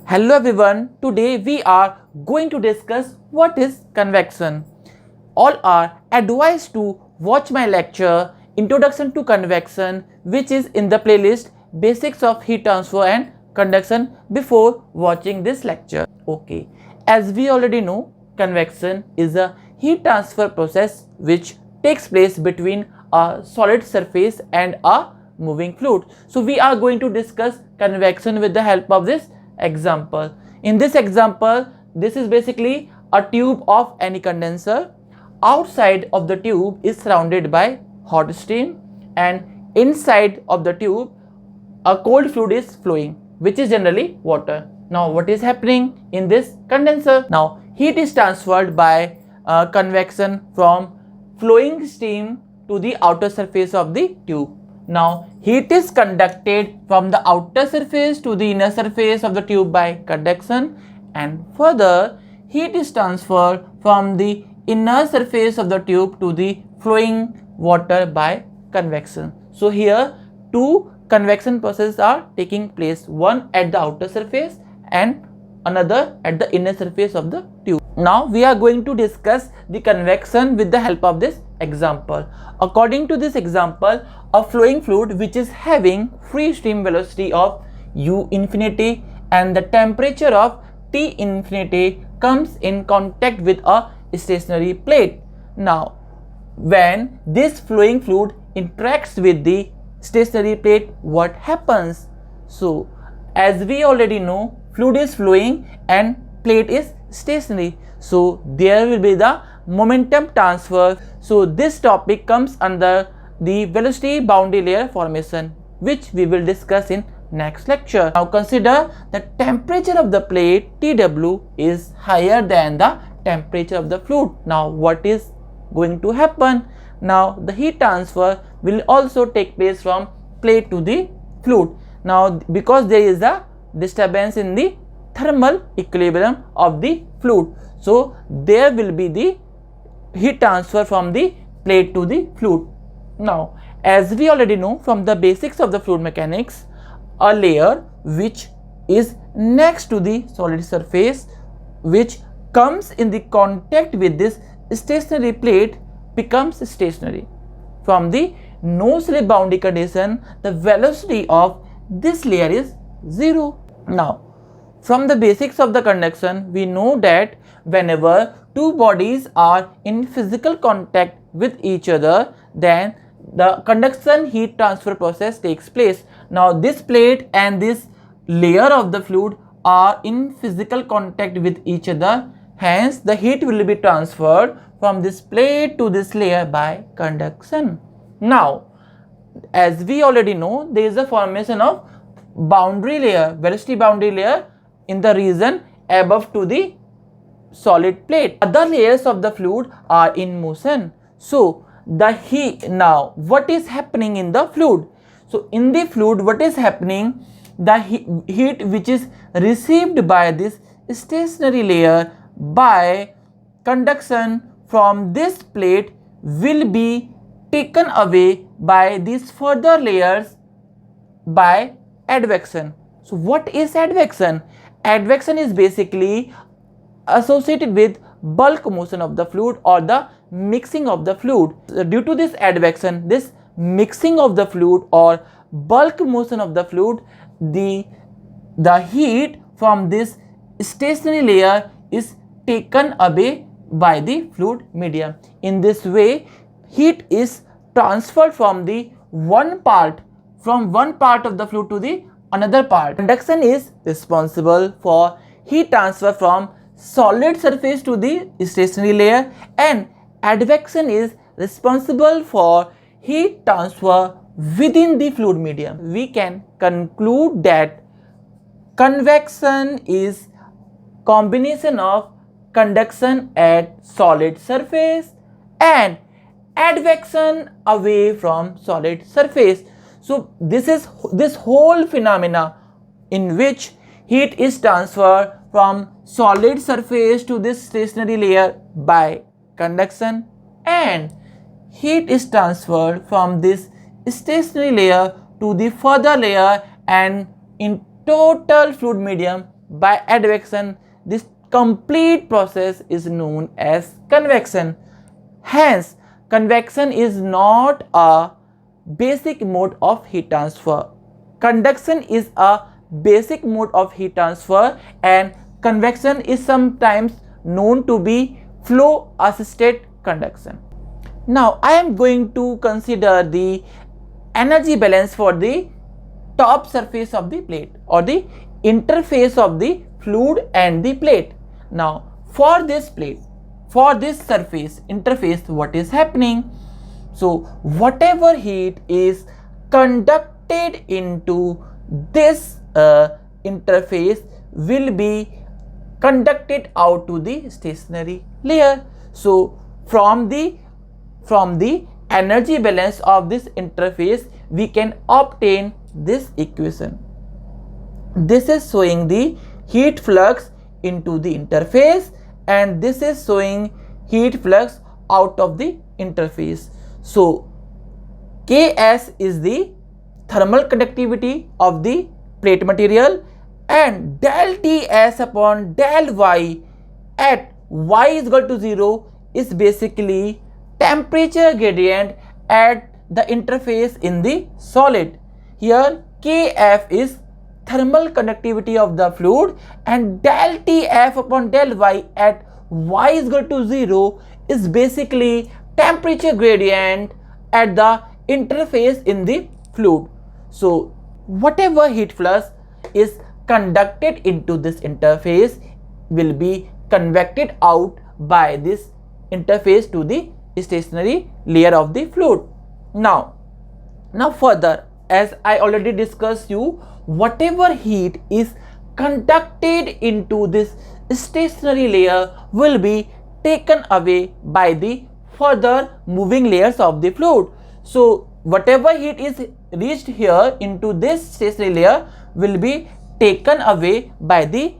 Hello everyone, today we are going to discuss what is convection. All are advised to watch my lecture Introduction to Convection, which is in the playlist Basics of Heat Transfer and Conduction before watching this lecture. Okay, as we already know, convection is a heat transfer process which takes place between a solid surface and a moving fluid. So we are going to discuss convection with the help of this example. In this example, this is basically a tube of any condenser. Outside of the tube is surrounded by hot steam, and inside of the tube a cold fluid is flowing, which is generally water. Now what is happening in this condenser? Now heat is transferred by convection from flowing steam to the outer surface of the tube. Now heat is conducted from the outer surface to the inner surface of the tube by conduction, and further heat is transferred from the inner surface of the tube to the flowing water by convection. So here two convection processes are taking place, one at the outer surface and another at the inner surface of the tube. Now we are going to discuss the convection with the help of this example. According to this example, a flowing fluid which is having free stream velocity of u infinity and the temperature of T infinity comes in contact with a stationary plate. Now when this flowing fluid interacts with the stationary plate, what happens? So as we already know, fluid is flowing and plate is stationary, so there will be the momentum transfer. So this topic comes under the velocity boundary layer formation, which we will discuss in next lecture. Now consider the temperature of the plate Tw is higher than the temperature of the fluid. Now what is going to happen? Now the heat transfer will also take place from plate to the fluid. Now because there is a disturbance in the thermal equilibrium of the fluid, so there will be the heat transfer from the plate to the fluid. Now as we already know from the basics of the fluid mechanics, a layer which is next to the solid surface which comes in the contact with this stationary plate becomes stationary. From the no slip boundary condition, the velocity of this layer is 0. Now from the basics of the conduction, we know that whenever two bodies are in physical contact with each other, then the conduction heat transfer process takes place. Now this plate and this layer of the fluid are in physical contact with each other, hence the heat will be transferred from this plate to this layer by conduction. Now as we already know, there is a formation of boundary layer, velocity boundary layer in the region above to the solid plate. Other layers of the fluid are in motion. So the heat, now what is happening in the fluid? So in the fluid what is happening? The heat which is received by this stationary layer by conduction from this plate will be taken away by these further layers by advection. So what is advection? Advection is basically associated with bulk motion of the fluid or the mixing of the fluid. Due to this advection, this mixing of the fluid or bulk motion of the fluid, the heat from this stationary layer is taken away by the fluid medium. In this way, heat is transferred from the one part of the fluid to the another part. Conduction is responsible for heat transfer from solid surface to the stationary layer, and advection is responsible for heat transfer within the fluid medium. We can conclude that convection is combination of conduction at solid surface and advection away from solid surface. So this whole phenomena in which heat is transferred from solid surface to this stationary layer by conduction, and heat is transferred from this stationary layer to the further layer and in total fluid medium by advection. This complete process is known as convection. Hence, convection is not a basic mode of heat transfer. Conduction is a basic mode of heat transfer, and convection is sometimes known to be flow assisted conduction. Now I am going to consider the energy balance for the top surface of the plate or the interface of the fluid and the plate. Now for this plate, for this surface interface, what is happening? So whatever heat is conducted into this interface will be conducted out to the stationary layer. So from the energy balance of this interface, we can obtain this equation. This is showing the heat flux into the interface, and this is showing heat flux out of the interface. So Ks is the thermal conductivity of the plate material, and del Ts upon del Y at Y is equal to 0 is basically temperature gradient at the interface in the solid. Here Kf is thermal conductivity of the fluid, and del Tf upon del Y at Y is equal to 0 is basically temperature gradient at the interface in the fluid. So whatever heat flux is conducted into this interface will be convected out by this interface to the stationary layer of the fluid. Now further, as I already discussed you, whatever heat is conducted into this stationary layer will be taken away by the further moving layers of the fluid. So whatever heat is reached here into this stationary layer will be taken away by the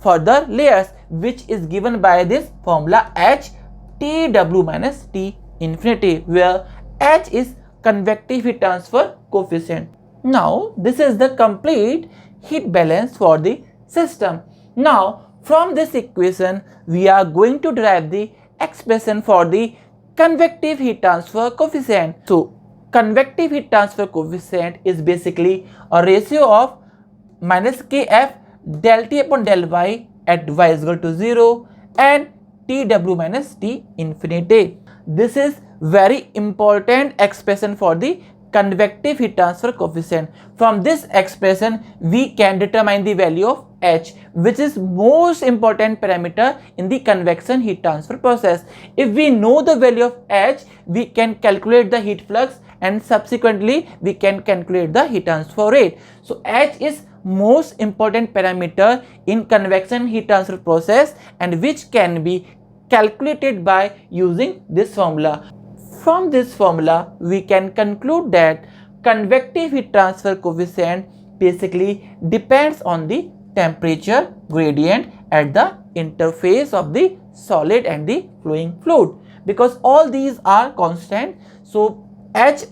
further layers, which is given by this formula H Tw minus T infinity, where H is convective heat transfer coefficient. Now this is the complete heat balance for the system. Now from this equation we are going to derive the expression for the convective heat transfer coefficient. So convective heat transfer coefficient is basically a ratio of minus Kf del T upon del Y at Y is equal to 0 and Tw minus T infinity. This is very important expression for the convective heat transfer coefficient. From this expression we can determine the value of H, which is most important parameter in the convection heat transfer process. If we know the value of H, we can calculate the heat flux, and subsequently we can calculate the heat transfer rate. So H is most important parameter in convection heat transfer process, and which can be calculated by using this formula. From this formula we can conclude that convective heat transfer coefficient basically depends on the temperature gradient at the interface of the solid and the flowing fluid, because all these are constant. So H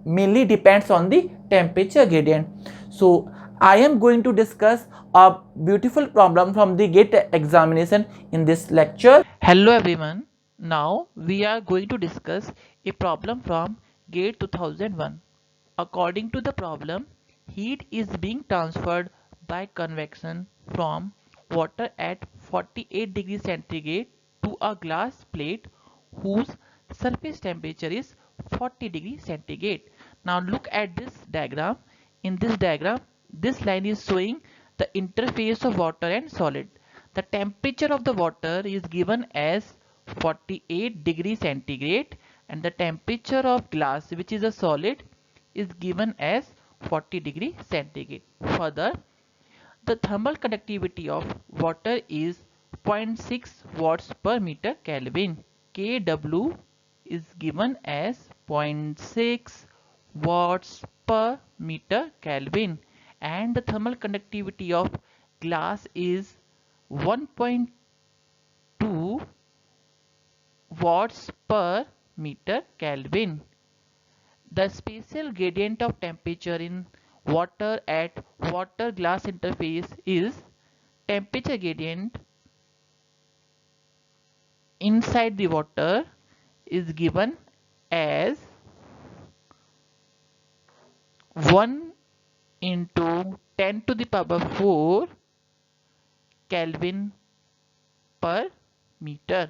mainly depends on the temperature gradient. So I am going to discuss a beautiful problem from the GATE examination in this lecture. Hello everyone. Now we are going to discuss a problem from GATE 2001. According to the problem, heat is being transferred by convection from water at 48 degrees centigrade to a glass plate whose surface temperature is 40 degrees centigrade. Now look at this diagram. In this diagram, this line is showing the interface of water and solid. The temperature of the water is given as 48 degrees centigrade, and the temperature of glass, which is a solid, is given as 40 degrees centigrade. Further, the thermal conductivity of water is 0.6 watts per meter Kelvin. Kw is given as 0.6 watts per meter Kelvin, and the thermal conductivity of glass is 1.2 watts per meter Kelvin. The spatial gradient of temperature in water at water glass interface is temperature gradient inside the water is given as 1 into 10 to the power 4 Kelvin per meter.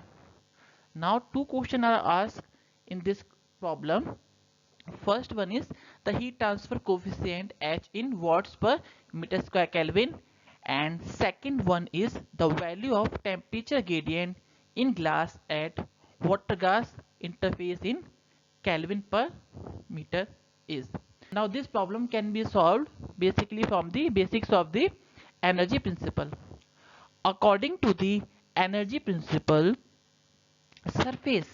Now two questions are asked in this problem. First one is the heat transfer coefficient H in watts per meter square Kelvin, and second one is the value of temperature gradient in glass at water gas interface in Kelvin per meter is. Now this problem can be solved basically from the basics of the energy principle. According to the energy principle, surface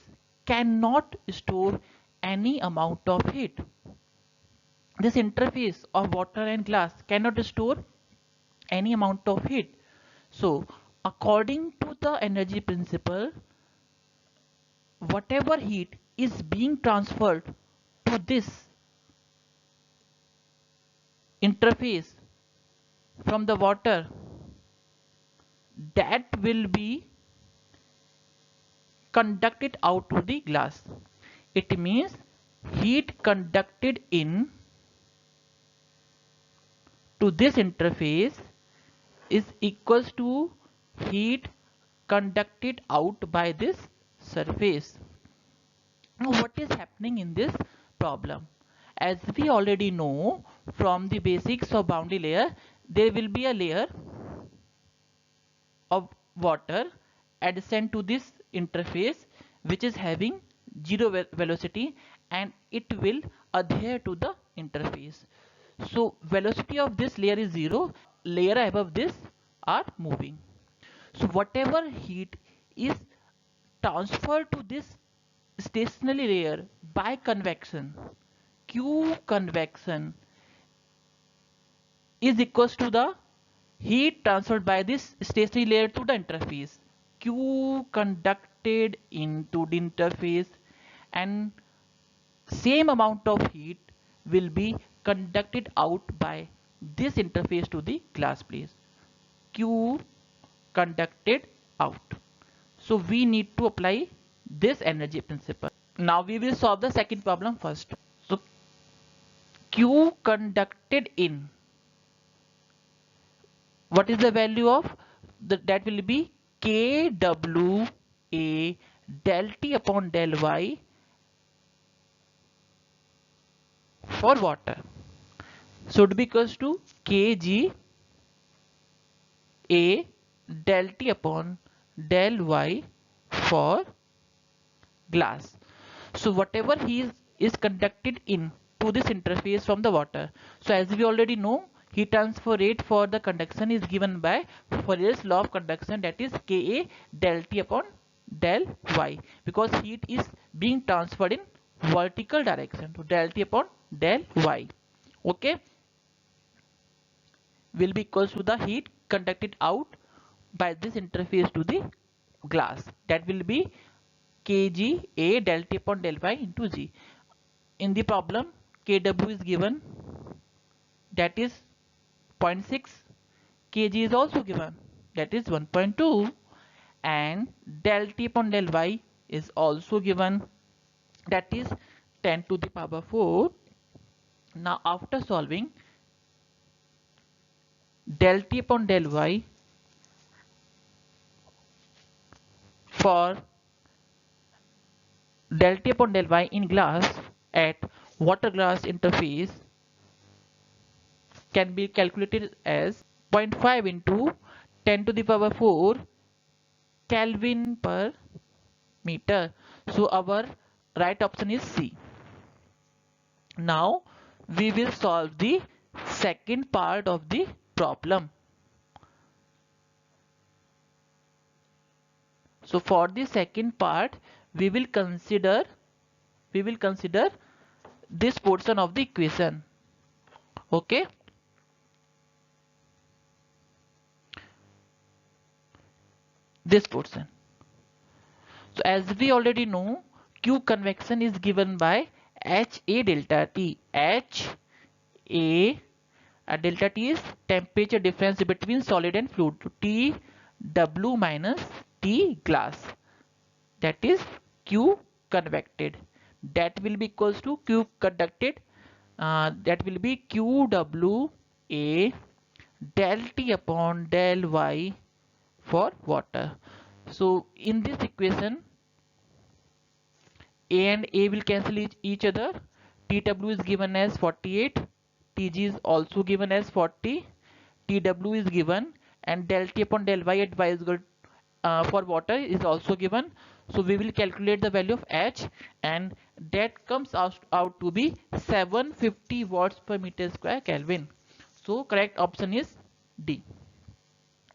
cannot store any amount of heat. This interface of water and glass cannot store any amount of heat. So according to the energy principle, whatever heat is being transferred to this interface from the water, that will be conducted out to the glass. It means heat conducted in to this interface is equals to heat conducted out by this surface. Now what is happening in this problem? As we already know from the basics of boundary layer, there will be a layer of water adjacent to this interface which is having zero velocity, and it will adhere to the interface. So velocity of this layer is 0, layer above this are moving. So whatever heat is transferred to this stationary layer by convection, Q convection is equals to the heat transferred by this stationary layer to the interface, Q conducted into the interface, and same amount of heat will be conducted out by this interface to the glass plate, Q conducted out. So we need to apply this energy principle. Now we will solve the second problem first. So Q conducted in, what is the value of that will be kWA del T upon del Y for water. So it will be equals to kg A del T upon del Y for glass. So whatever heat is conducted in to this interface from the water. So as we already know, heat transfer rate for the conduction is given by Fourier's law of conduction, that is Ka del T upon del Y, because heat is being transferred in vertical direction, to del T upon del Y. Okay, will be equals to the heat conducted out by this interface to the glass, that will be kg A del T upon del Y into G. In the problem, kW is given, that is 0.6, kg is also given, that is 1.2, and del T upon del Y is also given, that is 10 to the power 4. Now after solving, del T upon del Y for del T upon del Y in glass at water glass interface can be calculated as 0.5 into 10 to the power 4 Kelvin per meter. So our right option is C. Now we will solve the second part of the problem. So for the second part, we will consider this portion of the equation. Okay. This portion. So as we already know, Q convection is given by HA delta T. HA delta T is temperature difference between solid and fluid. So T W minus T glass, that is Q convected, that will be equals to Q conducted, that will be QW A del T upon del Y for water. So in this equation, A and A will cancel each other. TW is given as 48, TG is also given as 40, TW is given, and del T upon del Y at Y is equal for water is also given. So we will calculate the value of H, and that comes out to be 750 watts per meter square Kelvin. So correct option is D.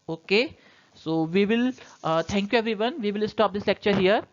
Okay, so we will thank you everyone. We will stop this lecture here.